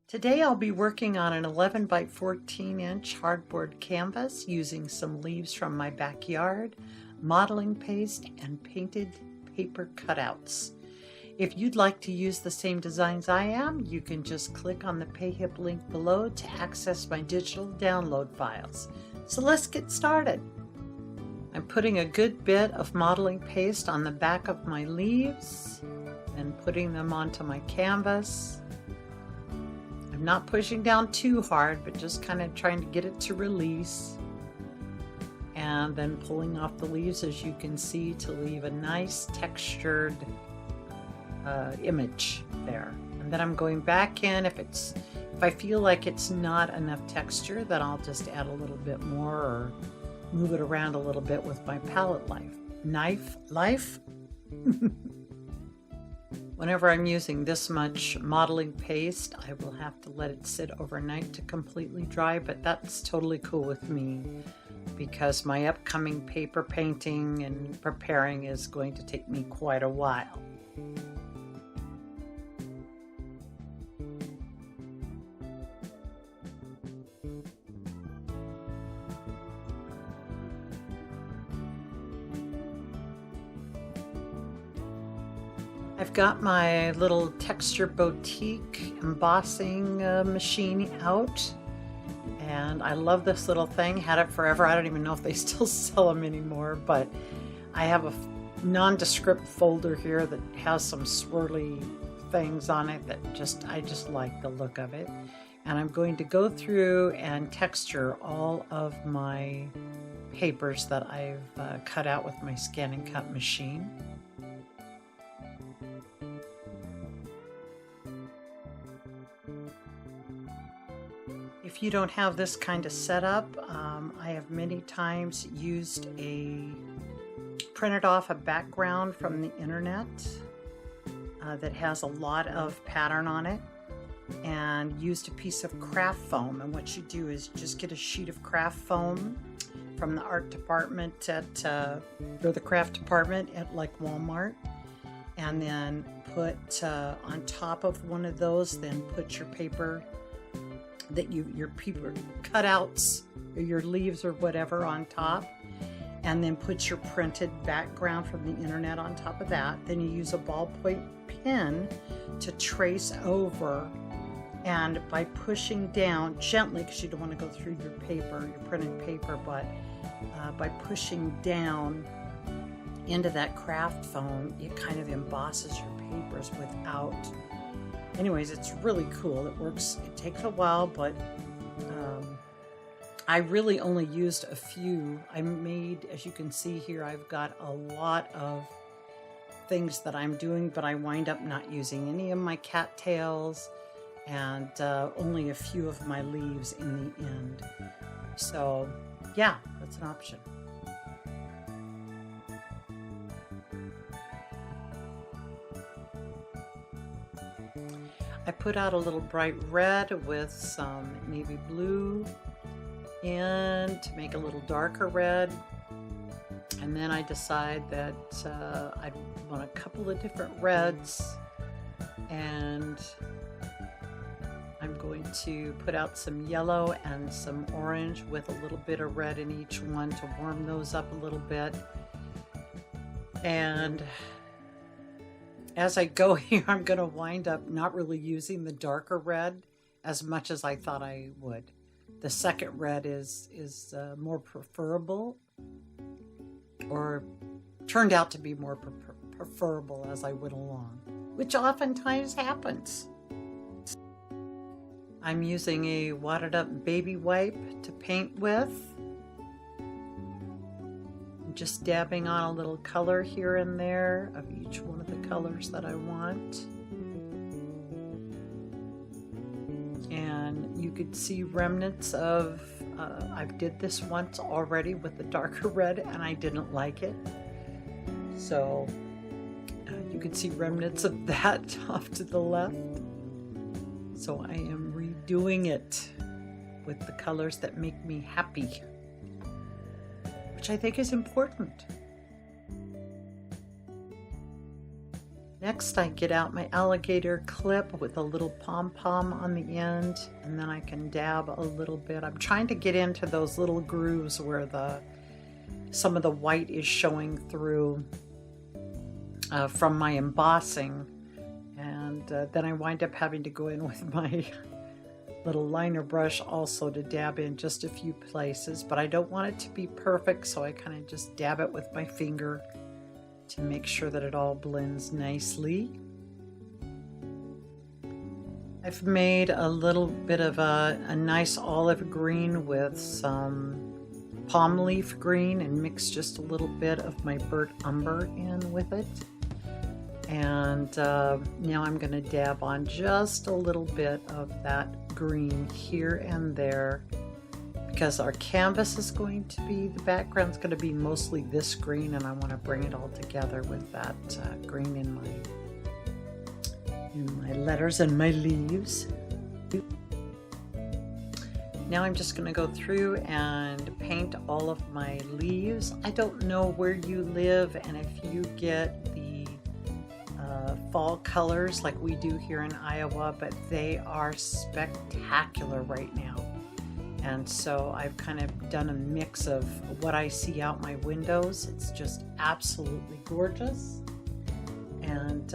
Today I'll be working on an 11 by 14 inch hardboard canvas using some leaves from my backyard, modeling paste, and painted paper cutouts. If you'd like to use the same designs I am, you can just click on the PayHip link below to access my digital download files. So let's get started. I'm putting a good bit of modeling paste on the back of my leaves and putting them onto my canvas. I'm not pushing down too hard, but just kind of trying to get it to release. And then pulling off the leaves, as you can see, to leave a nice textured image there. And then I'm going back in. If I feel like it's not enough texture, then I'll just add a little bit more or move it around a little bit with my palette knife. Whenever I'm using this much modeling paste, I will have to let it sit overnight to completely dry, but that's totally cool with me because my upcoming paper painting and preparing is going to take me quite a while. I've got my little Texture Boutique embossing machine out, and I love this little thing. Had it forever. I don't even know if they still sell them anymore, but I have a nondescript folder here that has some swirly things on it that I just like the look of it. And I'm going to go through and texture all of my papers that I've cut out with my scan and cut machine. If you don't have this kind of setup, I have many times printed off a background from the internet that has a lot of pattern on it and used a piece of craft foam. And what you do is just get a sheet of craft foam from the art department or the craft department at like Walmart, and then put on top of one of those, then put your paper your paper cutouts or your leaves or whatever on top, and then put your printed background from the internet on top of that. Then you use a ballpoint pen to trace over, and by pushing down gently, because you don't want to go through your paper, your printed paper, but by pushing down into that craft foam, it kind of embosses your papers without. Anyways, it's really cool. It works. It takes a while, but I really only used a few. I made, as you can see here, I've got a lot of things that I'm doing, but I wind up not using any of my cattails and only a few of my leaves in the end. So yeah, that's an option. I put out a little bright red with some navy blue in to make a little darker red. And then I decide that I want a couple of different reds, and I'm going to put out some yellow and some orange with a little bit of red in each one to warm those up a little bit. And as I go here, I'm going to wind up not really using the darker red as much as I thought I would. The second red is more preferable, or turned out to be more preferable as I went along, which oftentimes happens. I'm using a wadded up baby wipe to paint with. Just dabbing on a little color here and there of each one of the colors that I want. And you could see remnants of, I did this once already with the darker red and I didn't like it. So you can see remnants of that off to the left. So I am redoing it with the colors that make me happy, which I think is important. Next, I get out my alligator clip with a little pom-pom on the end, and then I can dab a little bit. I'm trying to get into those little grooves where some of the white is showing through from my embossing, and then I wind up having to go in with my little liner brush also to dab in just a few places, but I don't want it to be perfect, so I kind of just dab it with my finger to make sure that it all blends nicely. I've made a little bit of a nice olive green with some palm leaf green and mixed just a little bit of my burnt umber in with it. And now I'm going to dab on just a little bit of that green here and there, because our canvas is going to be, the background's going to be mostly this green, and I want to bring it all together with that green in my letters and my leaves. Now I'm just going to go through and paint all of my leaves. I don't know where you live and if you get the fall colors like we do here in Iowa, but they are spectacular right now. And so I've kind of done a mix of what I see out my windows. It's just absolutely gorgeous. And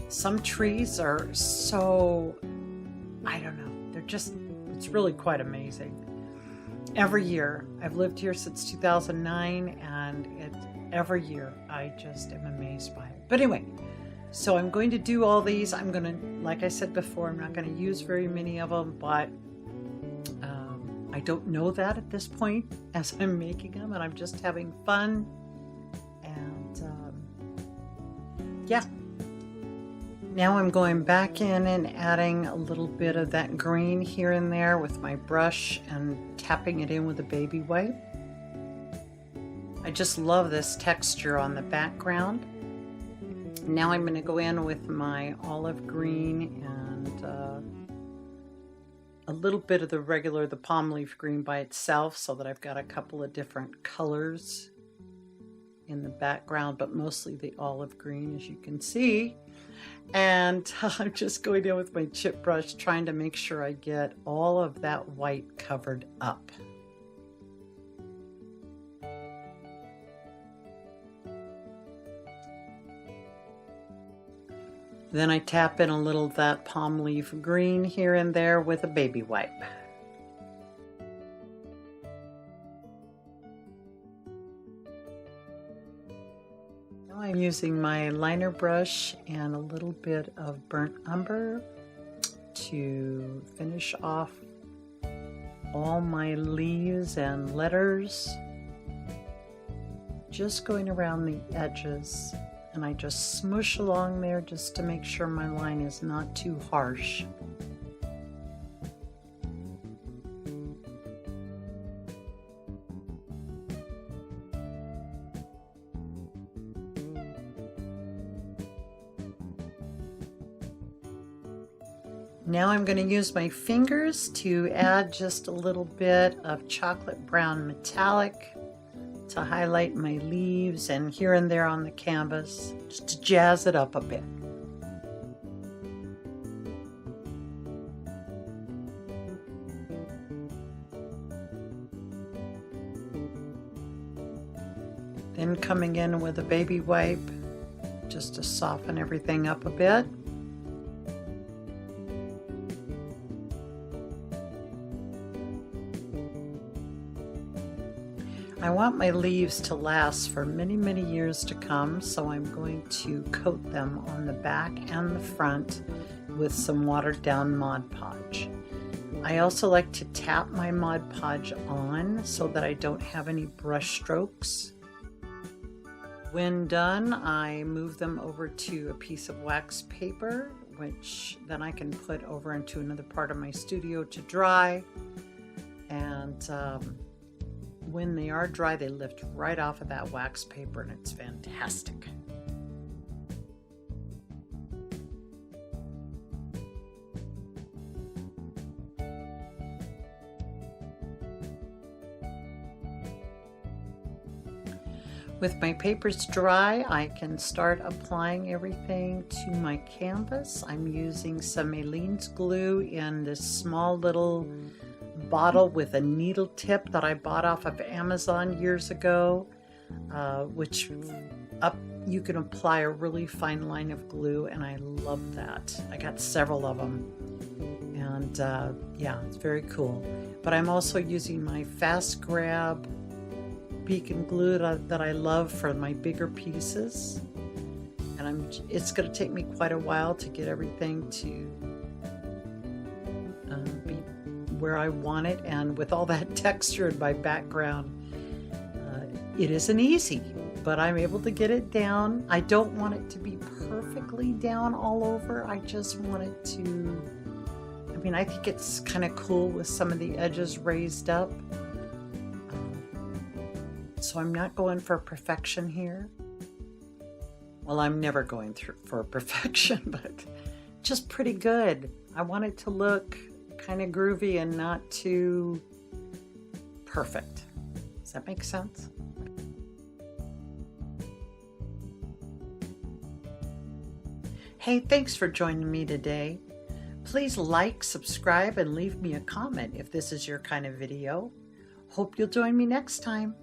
some trees are so, I don't know, they're just, it's really quite amazing. Every year, I've lived here since 2009, and every year I just am amazed by it. But anyway, so I'm going to do all these. I'm going to, like I said before, I'm not going to use very many of them, but I don't know that at this point as I'm making them, and I'm just having fun. And yeah. Now I'm going back in and adding a little bit of that green here and there with my brush and tapping it in with a baby wipe. I just love this texture on the background. Now I'm going to go in with my olive green and a little bit of the palm leaf green by itself, so that I've got a couple of different colors in the background, but mostly the olive green, as you can see. And I'm just going in with my chip brush, trying to make sure I get all of that white covered up. Then I tap in a little of that palm leaf green here and there with a baby wipe. Now I'm using my liner brush and a little bit of burnt umber to finish off all my leaves and letters. Just going around the edges. And I just smoosh along there just to make sure my line is not too harsh. Now I'm going to use my fingers to add just a little bit of chocolate brown metallic to highlight my leaves and here and there on the canvas, just to jazz it up a bit. Then coming in with a baby wipe just to soften everything up a bit. I want my leaves to last for many, many years to come, so I'm going to coat them on the back and the front with some watered down Mod Podge. I also like to tap my Mod Podge on so that I don't have any brush strokes. When done, I move them over to a piece of wax paper, which then I can put over into another part of my studio to dry. And when they are dry, they lift right off of that wax paper, and it's fantastic. With my papers dry, I can start applying everything to my canvas. I'm using some Aleene's glue in this small little bottle with a needle tip that I bought off of Amazon years ago, which you can apply a really fine line of glue, and I love that. I got several of them, and yeah, it's very cool. But I'm also using my Fast Grab beacon glue that I love for my bigger pieces, and it's going to take me quite a while to get everything to be where I want it. And with all that texture in my background, it isn't easy, but I'm able to get it down. I don't want it to be perfectly down all over. I just want it to, I mean, I think it's kind of cool with some of the edges raised up. So I'm not going for perfection here. Well, I'm never going for perfection, but just pretty good. I want it to look kind of groovy and not too perfect. Does that make sense? Hey, thanks for joining me today. Please like, subscribe, and leave me a comment if this is your kind of video. Hope you'll join me next time.